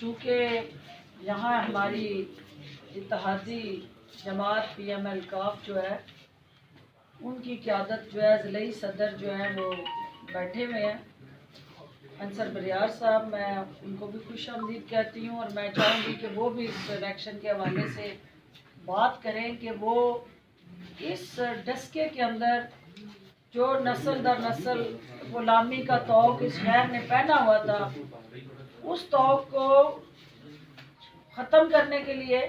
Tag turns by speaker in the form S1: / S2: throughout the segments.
S1: چونکہ یہاں ہماری اتحادی جماعت پی ایم ایل کاف جو ہے ان کی قیادت جو ہے ضلعی صدر جو ہیں وہ بیٹھے ہوئے ہیں انصر بریار صاحب، میں ان کو بھی خوش آمدید کہتی ہوں، اور میں چاہوں گی کہ وہ بھی اس الیکشن کے حوالے سے بات کریں کہ وہ اس ڈسکے کے اندر جو نسل در نسل غلامی کا طوق اس شہر نے پہنا ہوا تھا اس طوق کو ختم کرنے کے لیے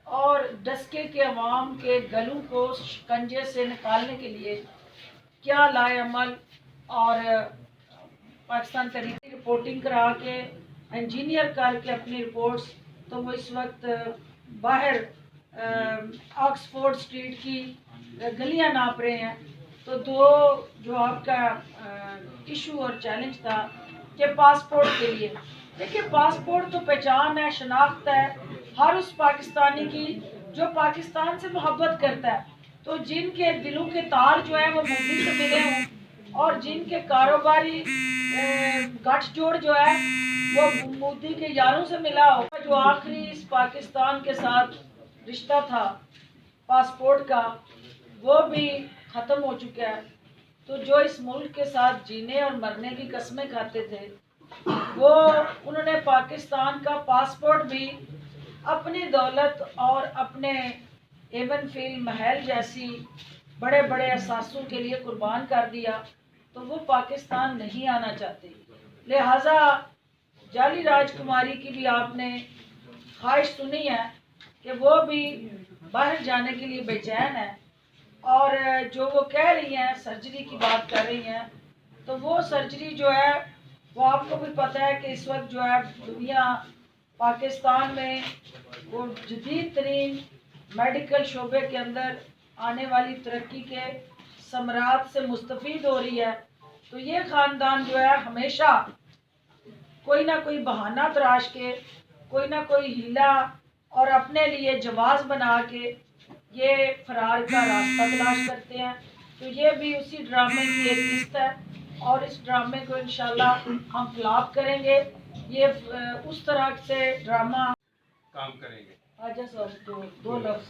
S1: اور ڈسکے کے عوام کے گلوں کو شکنجے سے نکالنے کے لیے کیا لائے عمل اور پاکستان تحریک رپورٹنگ کرا کے انجینئر کر کے اپنی رپورٹس تو وہ اس وقت باہر آکسفورڈ اسٹریٹ کی گلیاں ناپ رہے ہیں۔ تو جو آپ کا ایشو اور چیلنج تھا کہ پاسپورٹ کے لیے، دیکھیے پاسپورٹ تو پہچان ہے، شناخت ہے ہر اس پاکستانی کی جو پاکستان سے محبت کرتا ہے، تو جن کے دلوں کے تار جو ہیں وہ مودی سے ملے ہوں اور جن کے کاروباری گٹھ جوڑ جو ہے وہ مودی کے یاروں سے ملا ہو، جو آخری اس پاکستان کے ساتھ رشتہ تھا پاسپورٹ کا وہ بھی ختم ہو چکا ہے۔ تو جو اس ملک کے ساتھ جینے اور مرنے کی قسمیں کھاتے تھے وہ انہوں نے پاکستان کا پاسپورٹ بھی اپنی دولت اور اپنے ایون فیل محل جیسی بڑے بڑے اثاثوں کے لیے قربان کر دیا، تو وہ پاکستان نہیں آنا چاہتے۔ لہٰذا جعلی راج کماری کی بھی آپ نے خواہش سنی ہے کہ وہ بھی باہر جانے کے لیے بے چین ہے، اور جو وہ کہہ رہی ہیں سرجری کی بات کر رہی ہیں، تو وہ سرجری جو ہے وہ آپ کو بھی پتہ ہے کہ اس وقت جو ہے دنیا پاکستان میں وہ جدید ترین میڈیکل شعبے کے اندر آنے والی ترقی کے ثمرات سے مستفید ہو رہی ہے۔ تو یہ خاندان جو ہے ہمیشہ کوئی نہ کوئی بہانہ تراش کے، کوئی نہ کوئی ہیلا اور اپنے لیے جواز بنا کے یہ فرار کا راستہ تلاش کرتے ہیں۔ تو یہ بھی اسی ڈرامے کی ایک قسط ہے، اور اس ڈرامے کو انشاءاللہ ہم فلاپ کریں گے۔ یہ اس طرح سے ڈرامہ کام کریں گے۔ آجا صاحب دو لفظ